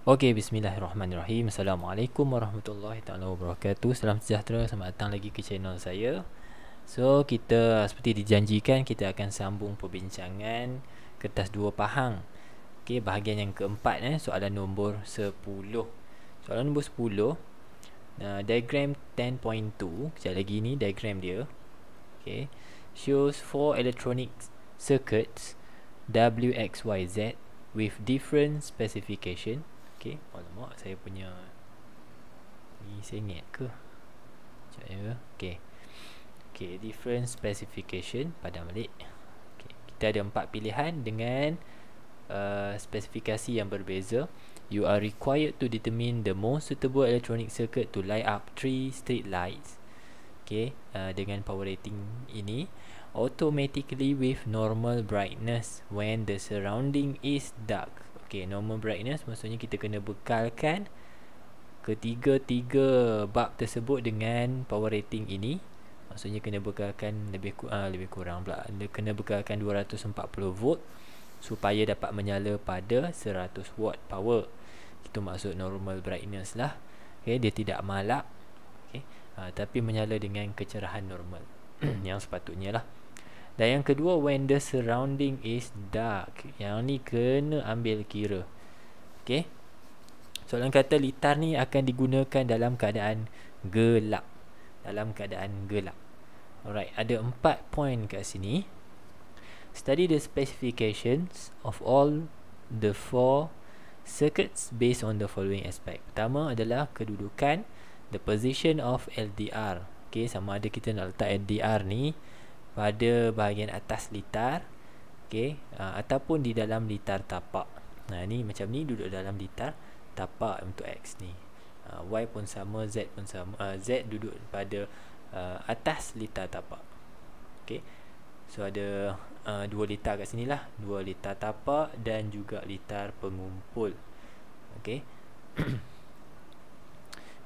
Okey, bismillahirrahmanirrahim. Assalamualaikum warahmatullahi taala wabarakatuh. Salam sejahtera, selamat datang lagi ke channel saya. So, kita seperti dijanjikan, kita akan sambung perbincangan kertas 2 pahang. Okey, bahagian yang keempat, soalan nombor 10. Soalan nombor 10, diagram 10.2. Sekejap lagi ni diagram dia. Okey, shows 4 electronic circuits WXYZ with different specification. Okay, alamak, saya punya ni sengit ke? Sekejap ya. Okay, different specification. Padam balik. Okay, kita ada 4 pilihan dengan spesifikasi yang berbeza. You are required to determine the most suitable electronic circuit to light up 3 street lights. Okay, dengan power rating ini automatically with normal brightness when the surrounding is dark. Okay, normal brightness maksudnya kita kena bekalkan ketiga-tiga bab tersebut dengan power rating ini. Maksudnya kena bekalkan lebih kurang pula, kena bekalkan 240 volt supaya dapat menyala pada 100 watt power. Itu maksud normal brightness lah. Okay, dia tidak malap, okay, tapi menyala dengan kecerahan normal yang sepatutnya lah. Dan yang kedua, when the surrounding is dark. Yang ni kena ambil kira. Okay, soalan kata litar ni akan digunakan dalam keadaan gelap. Alright, ada 4 point kat sini. Study the specifications of all the 4 circuits based on the following aspect. Pertama adalah kedudukan, the position of LDR. Okay, sama ada kita nak letak LDR ni pada bahagian atas litar, okay, ataupun di dalam litar tapak. Ni macam ni, duduk dalam litar tapak untuk X ni. Y pun sama, Z pun sama. Z duduk pada atas litar tapak. Okay, so ada 2 litar kat sini lah, 2 litar tapak dan juga litar pengumpul. Okay.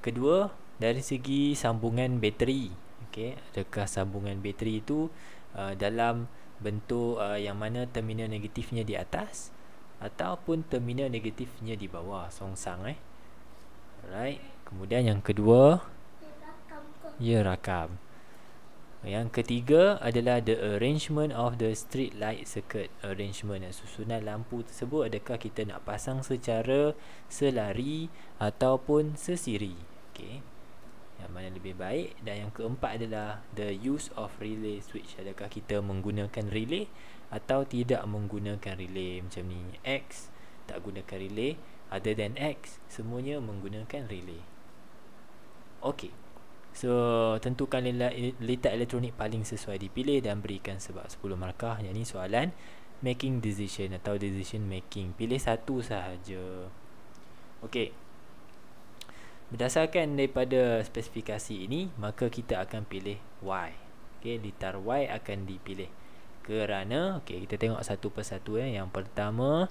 Kedua, dari segi sambungan bateri. Okay, adakah sambungan bateri itu dalam bentuk yang mana terminal negatifnya di atas ataupun terminal negatifnya di bawah, songsang Alright. Kemudian yang kedua, rakam. Yang ketiga adalah the arrangement of the street light circuit. Arrangement, susunan lampu tersebut, adakah kita nak pasang secara selari ataupun sesiri. Okay, yang mana lebih baik. Dan yang keempat adalah the use of relay switch. Adakah kita menggunakan relay atau tidak menggunakan relay. Macam ni, X tak gunakan relay, other than X semuanya menggunakan relay. Ok, so tentukan litar elektronik paling sesuai dipilih dan berikan sebab 10 markah. Yang ni soalan making decision atau decision making. Pilih satu sahaja. Ok, berdasarkan daripada spesifikasi ini, maka kita akan pilih Y. Okay, litar Y akan dipilih. Kerana, okay, kita tengok satu persatu. Yang pertama,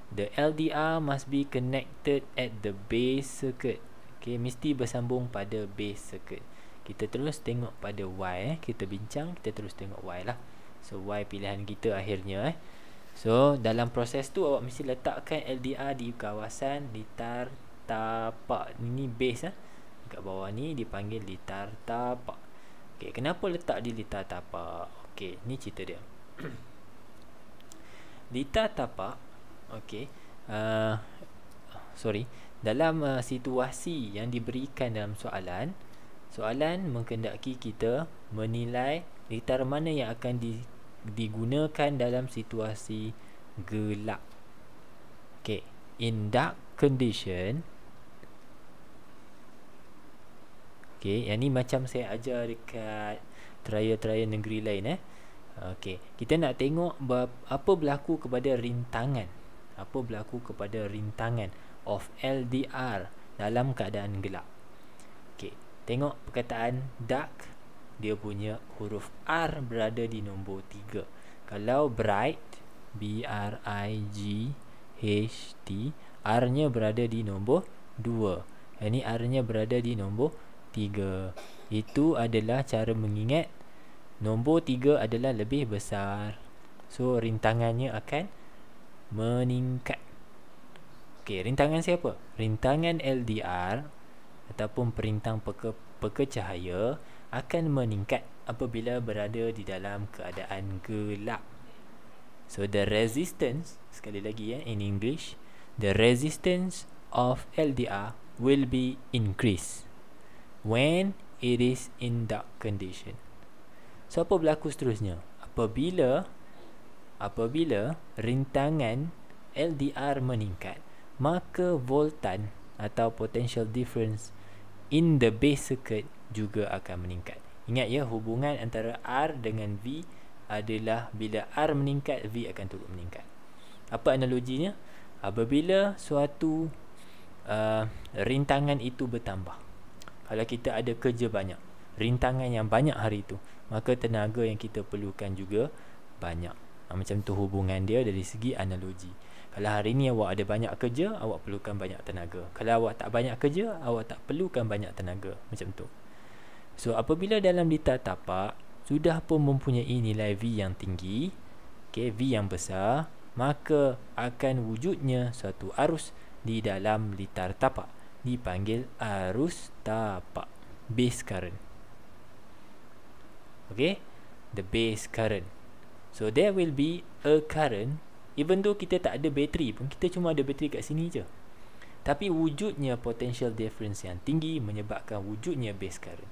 the LDR must be connected at the base circuit. Okay, mesti bersambung pada base circuit. Kita terus tengok pada Y. Kita bincang, kita terus tengok Y lah. So, Y pilihan kita akhirnya. So, dalam proses tu, awak mesti letakkan LDR di kawasan litar tapak. Ini base dekat bawah ni dipanggil litar tapak. Okey, kenapa letak di litar tapak? Okey, ni cerita dia. Litar tapak, okey, dalam situasi yang diberikan dalam soalan menghendaki kita menilai litar mana yang akan digunakan dalam situasi gelap. Okey, in dark condition. Okay, yang ni macam saya ajar dekat trial negeri lain. Okay, kita nak tengok apa berlaku kepada rintangan. Of LDR dalam keadaan gelap. Okay, tengok perkataan dark, dia punya huruf R berada di nombor 3. Kalau bright, B-R-I-G-H-T, R-nya berada di nombor 2. Yang ni R-nya berada di nombor 3. Itu adalah cara mengingat. Nombor 3 adalah lebih besar, so rintangannya akan meningkat. Ok, Okey, rintangan siapa? Rintangan LDR ataupun perintang peka cahaya akan meningkat apabila berada di dalam keadaan gelap. So the resistance, sekali lagi in English, the resistance of LDR will be increased when it is in dark condition. So apa berlaku seterusnya? Apabila rintangan LDR meningkat, maka voltan atau potential difference in the base circuit juga akan meningkat. Ingat ya, hubungan antara R dengan V adalah bila R meningkat, V akan turut meningkat. Apa analoginya? Apabila suatu rintangan itu bertambah, kalau kita ada kerja banyak, rintangan yang banyak hari itu, maka tenaga yang kita perlukan juga banyak. Macam tu hubungan dia dari segi analogi. Kalau hari ni awak ada banyak kerja, awak perlukan banyak tenaga. Kalau awak tak banyak kerja, awak tak perlukan banyak tenaga. Macam tu. So apabila dalam litar tapak sudah pun mempunyai nilai V yang tinggi, V yang besar, maka akan wujudnya suatu arus di dalam litar tapak, dipanggil arus tapak, base current. The base current. So there will be a current, even though kita tak ada bateri pun, kita cuma ada bateri kat sini je, tapi wujudnya potential difference yang tinggi menyebabkan wujudnya base current.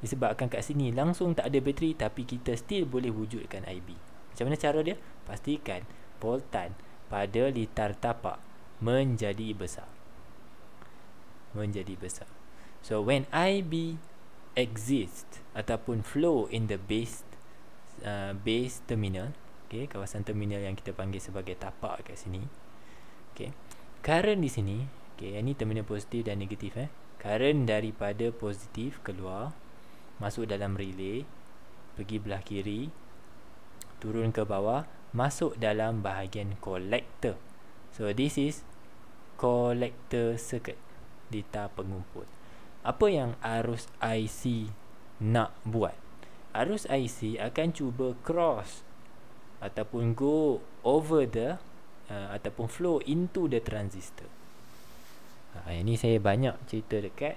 Disebabkan kat sini langsung tak ada bateri, tapi kita still boleh wujudkan IB. Macam mana cara dia? Pastikan voltan pada litar tapak menjadi besar. So when IB exists ataupun flow in the base terminal, kawasan terminal yang kita panggil sebagai tapak kat sini, current di sini, ini terminal positif dan negatif. Current daripada positif keluar, masuk dalam relay, pergi belah kiri, turun ke bawah, masuk dalam bahagian collector. So this is collector circuit, litar pengumpul. Apa yang arus IC nak buat? Arus IC akan cuba cross ataupun go over the ataupun flow into the transistor. Ini saya banyak cerita dekat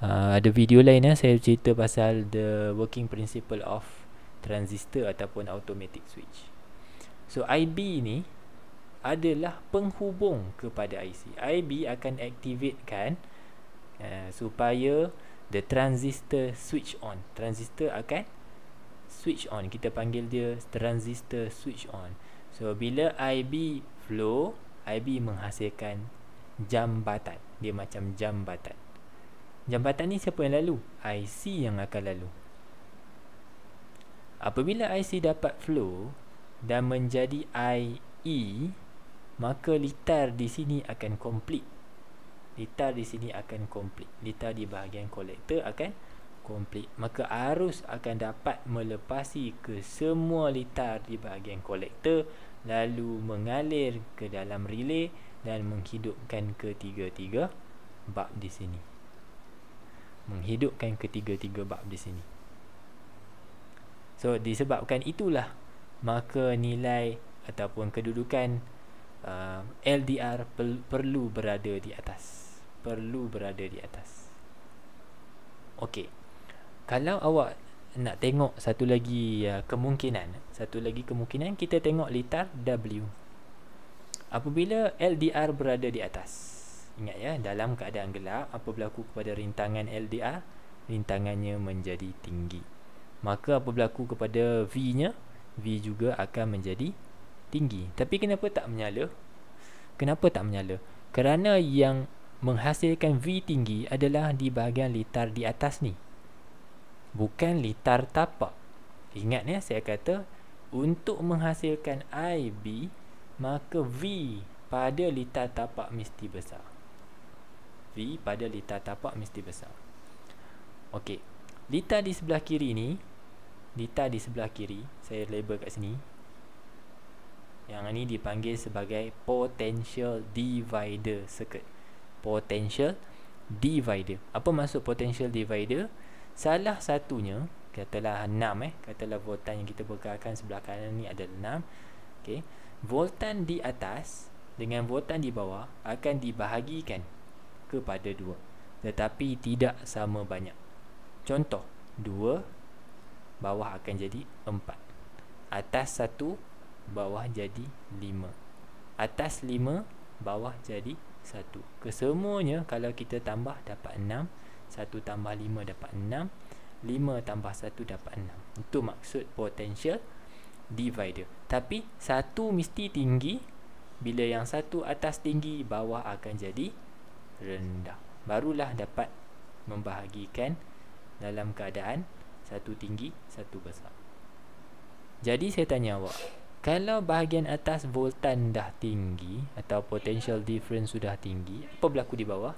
ada video lain saya cerita pasal the working principle of transistor ataupun automatic switch. So IB ni adalah penghubung kepada IC. IB akan activatekan supaya the transistor switch on. Transistor akan switch on. Kita panggil dia transistor switch on. So bila IB flow, IB menghasilkan jambatan. Dia macam jambatan. Jambatan ni siapa yang lalu? IC yang akan lalu. Apabila IC dapat flow dan menjadi IE, maka litar di sini akan komplit. Litar di sini akan komplit. Litar di bahagian kolektor akan komplit. Maka arus akan dapat melepasi ke semua litar di bahagian kolektor, lalu mengalir ke dalam relay dan menghidupkan ketiga-tiga bab di sini. So disebabkan itulah, maka nilai ataupun kedudukan LDR perlu berada di atas. Okey. Kalau awak nak tengok satu lagi kemungkinan, kita tengok litar W. Apabila LDR berada di atas, ingat ya, dalam keadaan gelap, apa berlaku kepada rintangan LDR? Rintangannya menjadi tinggi. Maka apa berlaku kepada V-nya? V juga akan menjadi tinggi. Tapi kenapa tak menyala? Kerana yang menghasilkan V tinggi adalah di bahagian litar di atas ni, bukan litar tapak. Ingat ya, saya kata untuk menghasilkan IB, maka V pada litar tapak mesti besar. Okey. Litar di sebelah kiri, saya label kat sini. Yang ini dipanggil sebagai potential divider circuit. Potential divider. Apa maksud potential divider? Salah satunya, katalah 6 katalah voltan yang kita bekalkan sebelah kanan ni adalah 6. Okey. Voltan di atas dengan voltan di bawah akan dibahagikan kepada 2, tetapi tidak sama banyak. Contoh, 2 bawah akan jadi 4. Atas 1 bawah jadi 5. Atas 5 bawah jadi 1. Kesemuanya kalau kita tambah dapat 6. 1 tambah 5 dapat 6. 5 tambah 1 dapat 6. Itu maksud potential divider. Tapi satu mesti tinggi. Bila yang satu atas tinggi, bawah akan jadi rendah. Barulah dapat membahagikan dalam keadaan satu tinggi, satu besar. Jadi saya tanya awak, kalau bahagian atas voltan dah tinggi atau potential difference sudah tinggi, apa berlaku di bawah?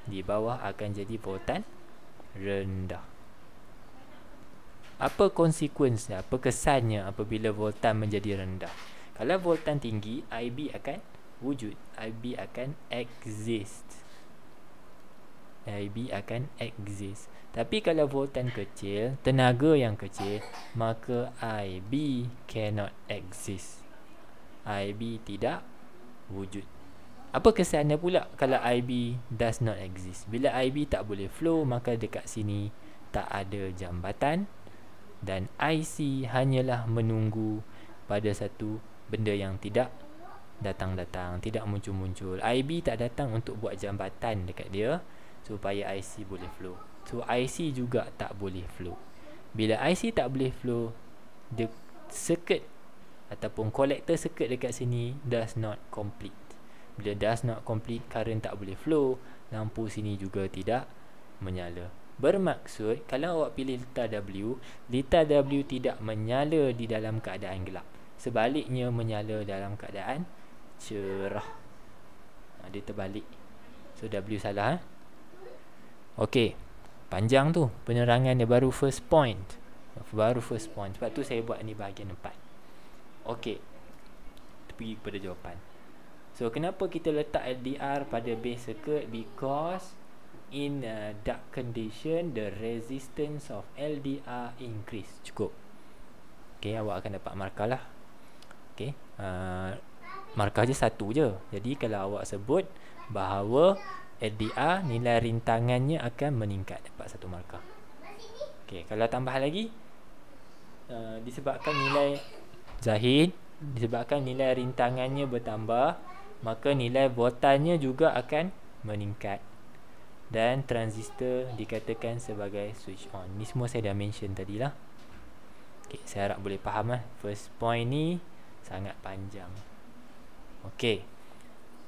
Di bawah akan jadi voltan rendah. Apa konsekuensnya, apa kesannya apabila voltan menjadi rendah? Kalau voltan tinggi, IB akan wujud, IB akan exist. IB akan exist. Tapi kalau voltan kecil, tenaga yang kecil, maka IB cannot exist. IB tidak wujud. Apa kesannya pula kalau IB does not exist? Bila IB tak boleh flow, maka dekat sini tak ada jambatan dan IC hanyalah menunggu pada satu benda yang tidak datang-datang, tidak muncul-muncul. IB tak datang untuk buat jambatan dekat dia supaya IC boleh flow. So IC juga tak boleh flow. Bila IC tak boleh flow, the circuit ataupun collector circuit dekat sini does not complete. Bila does not complete, current tak boleh flow, lampu sini juga tidak menyala. Bermaksud kalau awak pilih litar W tidak menyala di dalam keadaan gelap. Sebaliknya menyala dalam keadaan cerah. Dia terbalik. So W salah. Okey. Panjang tu penerangan dia, baru first point. Sebab tu saya buat ni bahagian 4. Okey. Kita pergi kepada jawapan. So kenapa kita letak LDR pada base circuit? Because in a dark condition, the resistance of LDR increase. Cukup. Okey, awak akan dapat markah lah. Okey, markah je satu je. Jadi kalau awak sebut bahawa LDR nilai rintangannya akan meningkat, dapat satu markah. Okey, kalau tambah lagi, disebabkan nilai zahid, disebabkan nilai rintangannya bertambah, maka nilai voltannya juga akan meningkat. Dan transistor dikatakan sebagai switch on. Ni semua saya dah mention tadilah. Okay, saya harap boleh faham lah. First point ni sangat panjang. Okay,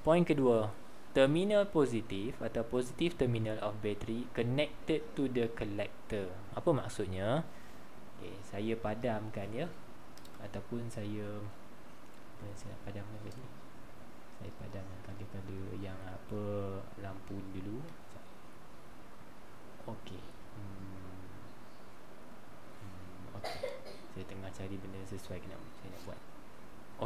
point kedua, terminal positif atau positive terminal of battery connected to the collector. Apa maksudnya? Okay, saya padamkan ya, ataupun saya padamkan tadi. Saya padamkan daripada yang apa, lampu dulu. Okey. Okey. Saya tengah cari benda sesuai saya nak buat.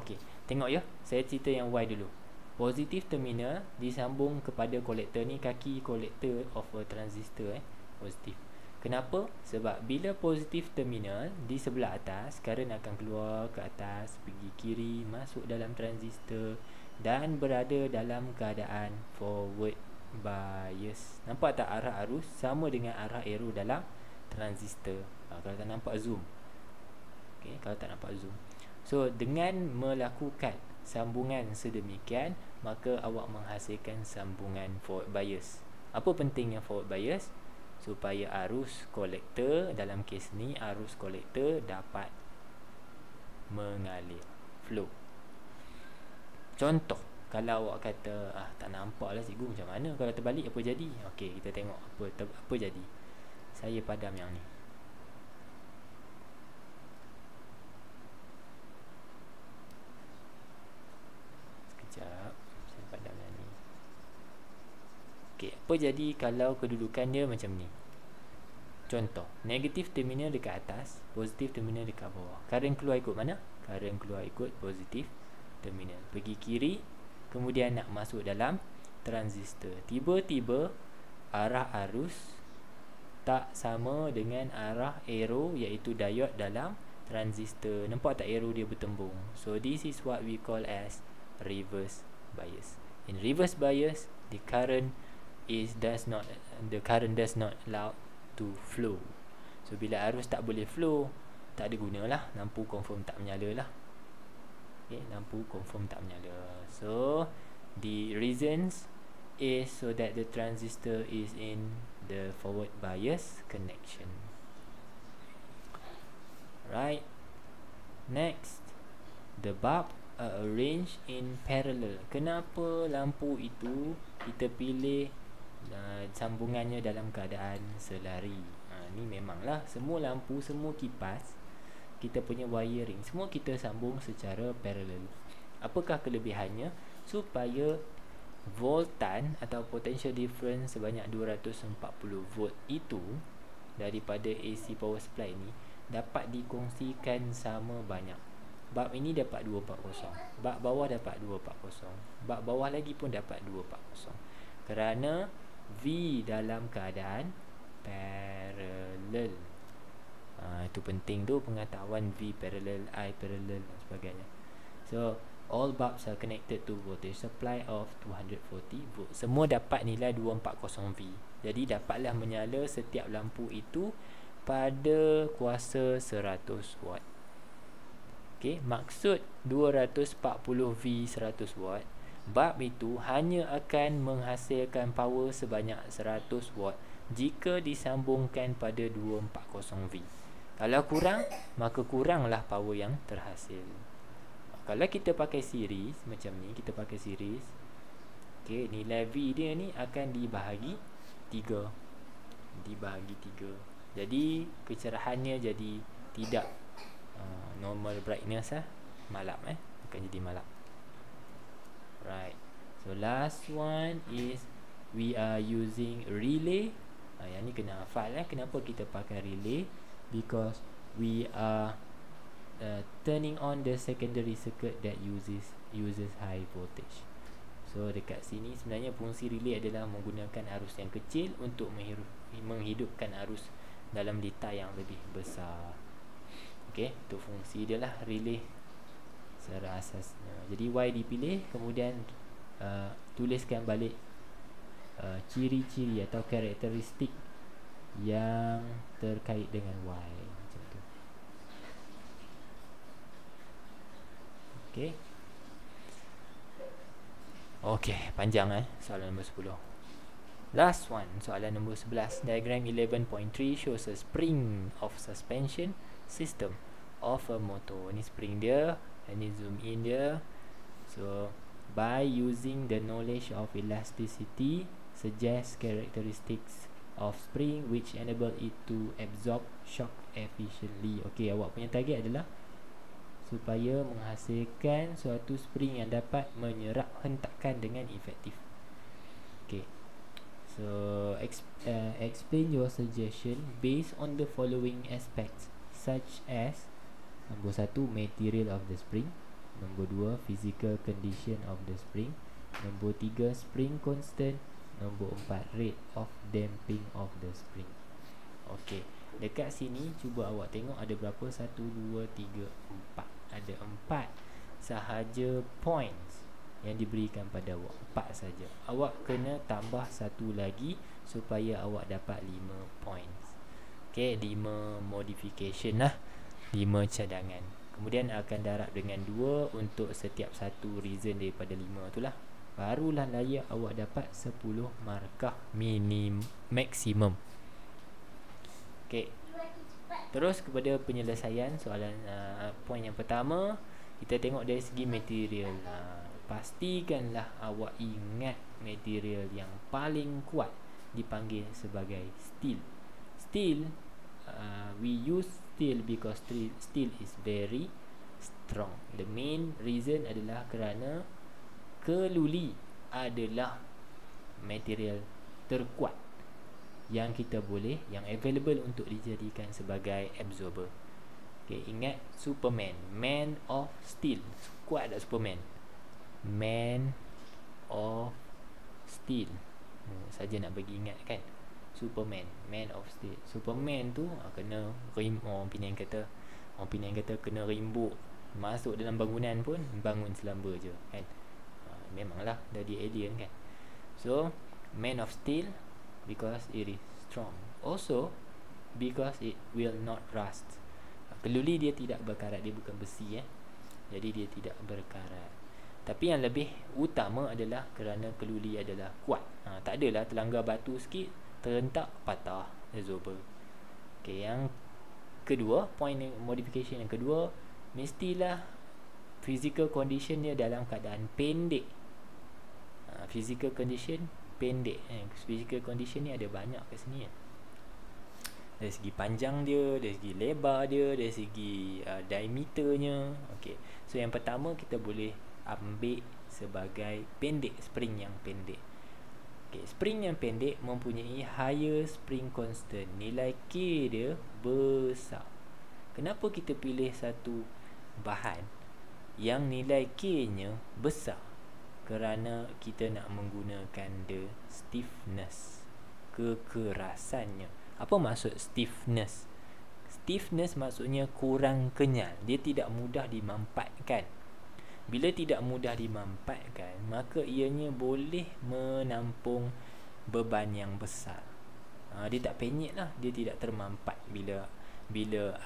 Okey, tengok ya. Saya cerita yang Y dulu. Positive terminal disambung kepada kolektor ni, kaki kolektor of a transistor positif. Kenapa? Sebab bila positive terminal di sebelah atas, current akan keluar ke atas, pergi kiri, masuk dalam transistor dan berada dalam keadaan forward bias. Nampak tak arah arus sama dengan arah arrow dalam transistor? Kalau tak nampak zoom. Okay, kalau tak nampak zoom. So dengan melakukan sambungan sedemikian, maka awak menghasilkan sambungan forward bias. Apa pentingnya forward bias? Supaya arus kolektor, dalam kes ni arus kolektor dapat mengalir, flow. Contoh, kalau awak kata tak nampak lah cikgu, macam mana kalau terbalik apa jadi? Okey, kita tengok apa jadi. Saya padam yang ni. Sekejap, saya padam yang ni. Okey, apa jadi kalau kedudukan dia macam ni? Contoh, negatif terminal dekat atas, positif terminal dekat bawah. Current keluar ikut mana? Current keluar ikut positif terminal. Pergi kiri, kemudian nak masuk dalam transistor. Tiba-tiba arah arus tak sama dengan arah arrow, iaitu diode dalam transistor. Nampak tak arrow dia bertembung? So this is what we call as reverse bias. In reverse bias, the current does not allow to flow. So bila arus tak boleh flow, tak ada guna lah, lampu confirm tak menyala lah. Okay, lampu confirm tak menyala. So the reasons is so that the transistor is in the forward bias connection. Right. Next, the bulb are arranged in parallel. Kenapa lampu itu kita pilih sambungannya dalam keadaan selari? Ni memanglah semua lampu, semua kipas, kita punya wiring semua kita sambung secara parallel. Apakah kelebihannya? Supaya voltan atau potential difference sebanyak 240 volt itu daripada AC power supply ni dapat dikongsikan sama banyak. Bab ini dapat 240, bab bawah dapat 240, bab bawah lagi pun dapat 240, kerana V dalam keadaan parallel. Itu penting tu, pengetahuan V parallel, I parallel dan sebagainya. So all bulbs are connected to voltage supply of 240 volt. Semua dapat nilai 240 V. Jadi dapatlah menyala setiap lampu itu pada kuasa 100 watt. Okey, maksud 240 V 100 watt, bulb itu hanya akan menghasilkan power sebanyak 100 watt jika disambungkan pada 240 V. Kalau kurang, maka kuranglah power yang terhasil. Kalau kita pakai series macam ni, kita pakai series, okey, nilai V dia ni akan dibahagi 3. Jadi kecerahannya jadi tidak normal brightness malap akan jadi malap. Right. So last one is we are using relay. Yang ni kena hafal kenapa kita pakai relay? Because we are turning on the secondary circuit that uses high voltage. So dekat sini sebenarnya fungsi relay adalah menggunakan arus yang kecil untuk menghidupkan arus dalam data yang lebih besar. Okey, itu fungsi dia lah relay secara asasnya. Jadi Y dipilih, kemudian tuliskan balik ciri-ciri atau karakteristik yang terkait dengan Y macam tu. Okey. Okey, panjang soalan nombor 10. Last one, soalan nombor 11. Diagram 11.3 shows a spring of suspension system of a motor. Ni spring dia, ini zoom in dia. So by using the knowledge of elasticity, suggest characteristics of spring which enable it to absorb shock efficiently. Okey, awak punya target adalah supaya menghasilkan suatu spring yang dapat menyerap hentakan dengan efektif. Okey. So explain your suggestion based on the following aspects, such as nombor 1, material of the spring, nombor 2, physical condition of the spring, nombor 3, spring constant, nombor 4, rate of damping of the spring. Okey, dekat sini cuba awak tengok ada berapa? 1, 2, 3, 4. Ada 4 sahaja points yang diberikan pada awak. 4 saja. Awak kena tambah satu lagi supaya awak dapat 5 points. Okey, 5 modification lah, 5 cadangan. Kemudian akan darab dengan 2 untuk setiap satu reason daripada 5 tu lah. Barulah layak awak dapat 10 markah maksimum. Okey. Terus kepada penyelesaian soalan poin yang pertama, kita tengok dari segi material. Pastikanlah awak ingat material yang paling kuat dipanggil sebagai steel. Steel, we use steel because steel is very strong. The main reason adalah kerana keluli adalah material terkuat yang kita boleh, yang available untuk dijadikan sebagai absorber. Okay, ingat Superman, man of steel. Kuat tak Superman? Man of steel. Saja nak bagi ingat kan, Superman, man of steel. Superman tu kena orang Penang kata kena rimbuk, masuk dalam bangunan pun bangun selamba je kan. Memanglah dari alien kan. So Man of Steel because it is strong. Also because it will not rust. Keluli dia tidak berkarat, dia bukan besi jadi dia tidak berkarat. Tapi yang lebih utama adalah kerana keluli adalah kuat. Tak adalah terlanggar batu sikit terhentak patah absorber. Okay, yang kedua, point modification yang kedua, mestilah physical condition dia dalam keadaan pendek. Physical condition pendek. Physical condition ni ada banyak kat sini dari segi panjang dia, dari segi lebar dia, dari segi diameternya. Okay. So yang pertama kita boleh ambil sebagai pendek, spring yang pendek. Okay, spring yang pendek mempunyai higher spring constant. Nilai K dia besar. Kenapa kita pilih satu bahan yang nilai K nya besar? Kerana kita nak menggunakan the stiffness, kekerasannya. Apa maksud stiffness? Stiffness maksudnya kurang kenyal. Dia tidak mudah dimampatkan. Bila tidak mudah dimampatkan, maka ianya boleh menampung beban yang besar. Dia tak penyek lah. Dia tidak termampat bila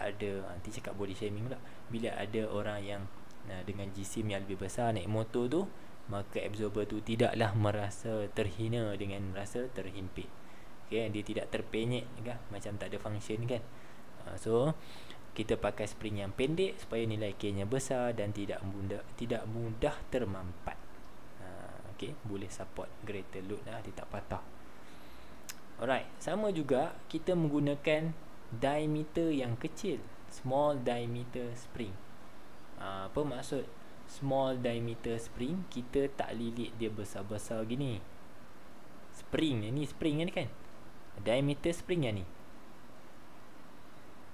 ada, nanti cakap body shaming pula, bila ada orang yang dengan jisim yang lebih besar naik motor tu, maka absorber tu tidaklah merasa terhina dengan merasa terhimpit. Okay, dia tidak terpenyek kan? Macam tak ada function kan. So kita pakai spring yang pendek supaya nilai K nya besar dan tidak mudah termampat. Okay, boleh support greater load lah, dia tak patah. Alright, sama juga kita menggunakan diameter yang kecil, small diameter spring. Apa maksud small diameter spring? Kita tak lilit dia besar-besar gini. Spring ni kan, diameter spring yang ni.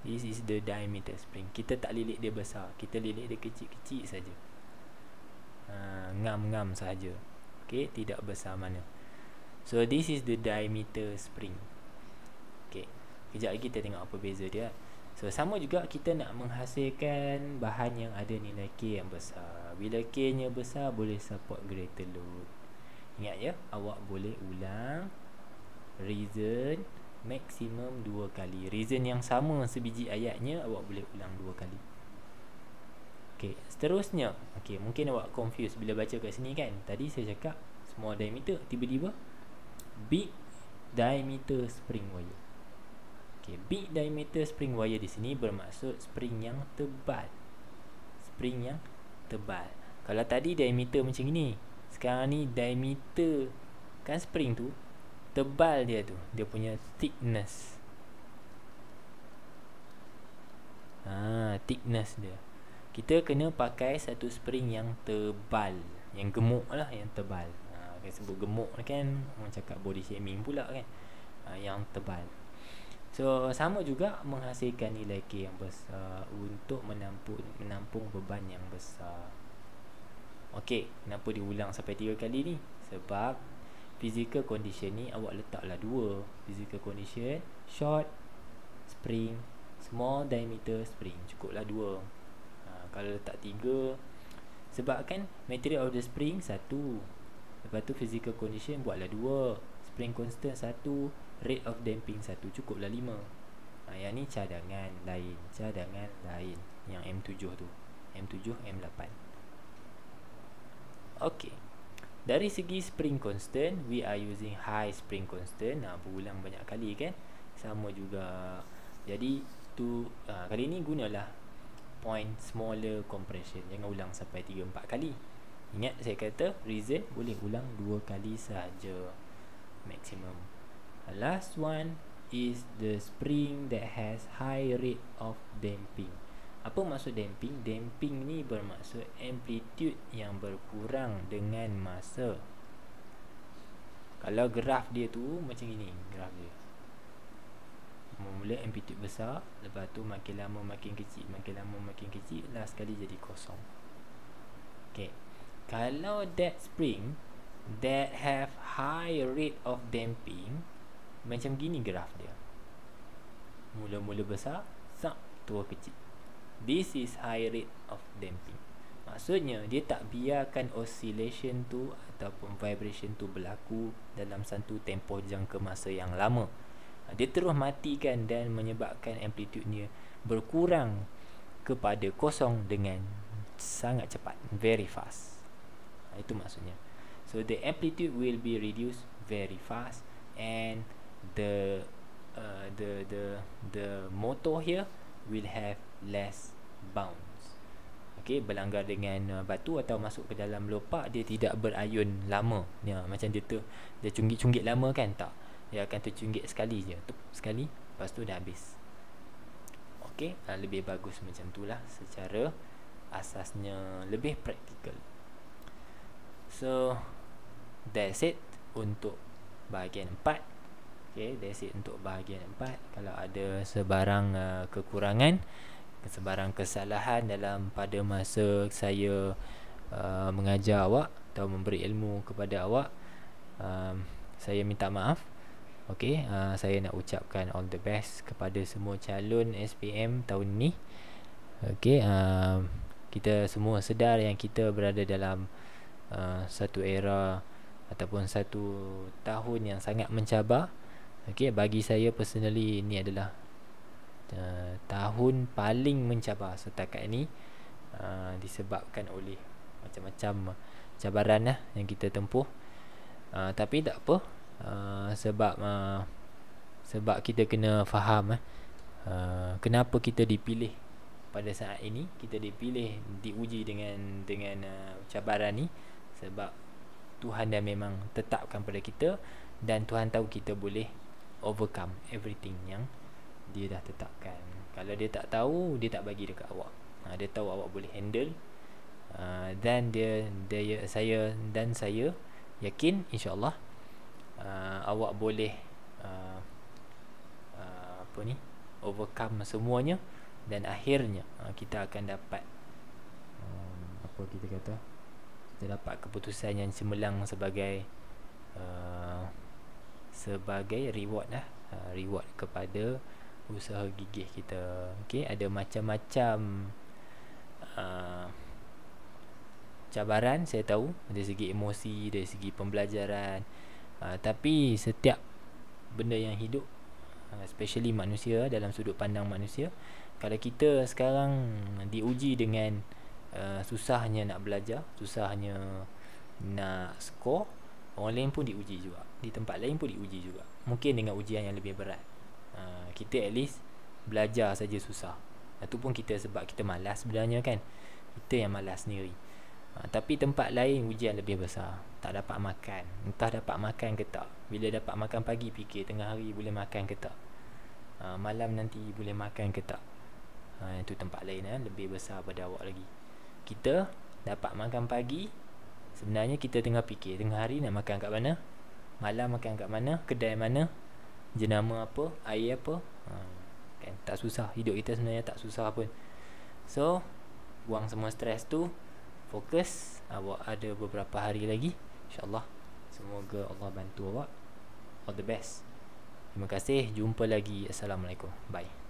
This is the diameter spring. Kita tak lilit dia besar, kita lilit dia kecil-kecil saja. Ngam-ngam saja. Okay, tidak besar mana. So this is the diameter spring. Okay, kejap lagi kita tengok apa beza dia. So sama juga kita nak menghasilkan bahan yang ada nilai K yang besar. Bila K nya besar, boleh support greater load. Ingat ya, awak boleh ulang reason maksimum 2 kali. Reason yang sama sebiji ayatnya awak boleh ulang 2 kali. Okey, seterusnya, okey, mungkin awak confused bila baca kat sini kan. Tadi saya cakap small diameter, tiba-tiba big diameter spring wire. Okey, big diameter spring wire di sini bermaksud spring yang tebal. Spring yang tebal. Kalau tadi diameter macam ini, sekarang ni diameter kan spring tu tebal dia tu, dia punya thickness. Thickness dia. Kita kena pakai satu spring yang tebal, yang gemuk lah, yang tebal. Kita sebut gemuk kan, orang cakap body shaming pula kan. Yang tebal. So sama juga menghasilkan nilai K yang besar untuk menampung beban yang besar. Okey, kenapa diulang sampai 3 kali ni? Sebab physical condition ni awak letaklah 2. Physical condition, short spring, small diameter spring, cukuplah 2. Kalau letak 3, sebab kan material of the spring 1, lepas tu physical condition buatlah 2, spring constant 1, rate of damping 1, cukuplah 5. Yang ni cadangan lain, yang M7 tu, M7, M8. Okey, dari segi spring constant, we are using high spring constant. Berulang banyak kali kan, sama juga. Jadi tu kali ni gunalah point smaller compression. Jangan ulang sampai 3-4 kali. Ingat saya kata reason boleh ulang 2 kali sahaja maximum. Last one is the spring that has high rate of damping. Apa maksud damping? Damping ni bermaksud amplitude yang berkurang dengan masa. Kalau graf dia tu macam ini, graf dia mula amplitude besar, lepas tu makin lama makin kecil, last sekali jadi kosong. Okay, kalau that spring that have high rate of damping, macam gini graf dia, mula-mula besar, tua kecil. This is high rate of damping. Maksudnya dia tak biarkan oscillation tu ataupun vibration tu berlaku dalam satu tempoh jangka masa yang lama. Dia terus matikan dan menyebabkan amplitude-nya berkurang kepada kosong dengan sangat cepat, very fast. Itu maksudnya. So the amplitude will be reduced very fast, and the motor here will have less bounce. Okay, berlanggar dengan batu atau masuk ke dalam lopak, dia tidak berayun lama. Ya, macam dia cunggit-cunggit lama kan, tak. Dia akan tercunggit sekali je, sekali, lepas tu dah habis. Okay, lebih bagus macam itulah secara asasnya, lebih praktikal. So that's it untuk bahagian 4. Okay, that's it untuk bahagian 4. Kalau ada sebarang kekurangan, sebarang kesalahan dalam pada masa saya mengajar awak atau memberi ilmu kepada awak, saya minta maaf. Okay, saya nak ucapkan all the best kepada semua calon SPM tahun ni. Okay, kita semua sedar yang kita berada dalam satu era ataupun satu tahun yang sangat mencabar. Okay, bagi saya personally ini adalah tahun paling mencabar setakat ini, disebabkan oleh macam-macam cabaran yang kita tempuh. Tapi tak apa, sebab kita kena faham kenapa kita dipilih pada saat ini. Kita dipilih, diuji dengan cabaran ni sebab Tuhan dah memang tetapkan pada kita, dan Tuhan tahu kita boleh overcome everything yang dia dah tetapkan. Kalau dia tak tahu, dia tak bagi dekat awak. Dia tahu awak boleh handle, dan saya yakin insya-Allah awak boleh overcome semuanya, dan akhirnya kita akan dapat kita dapat keputusan yang cemerlang sebagai reward reward kepada usaha gigih kita. Okay, ada macam-macam cabaran, saya tahu, dari segi emosi, dari segi pembelajaran, tapi setiap benda yang hidup, especially manusia, dalam sudut pandang manusia, kalau kita sekarang diuji dengan susahnya nak belajar, susahnya nak skor, orang lain pun diuji juga, di tempat lain pun diuji juga, mungkin dengan ujian yang lebih berat. Kita at least belajar saja susah. Itu pun kita sebab kita malas sebenarnya kan, kita yang malas sendiri. Tapi tempat lain ujian lebih besar, tak dapat makan, entah dapat makan ke tak. Bila dapat makan pagi, fikir tengah hari boleh makan ke tak, malam nanti boleh makan ke tak. Itu tempat lain lebih besar pada awak lagi. Kita dapat makan pagi, sebenarnya kita tengah fikir tengah hari nak makan kat mana, malam makan kat mana, kedai mana, jenama apa, air apa. Kan tak susah, hidup kita sebenarnya tak susah pun. So buang semua stres tu, fokus. Awak ada beberapa hari lagi, InsyaAllah. Semoga Allah bantu awak. All the best. Terima kasih, jumpa lagi. Assalamualaikum. Bye.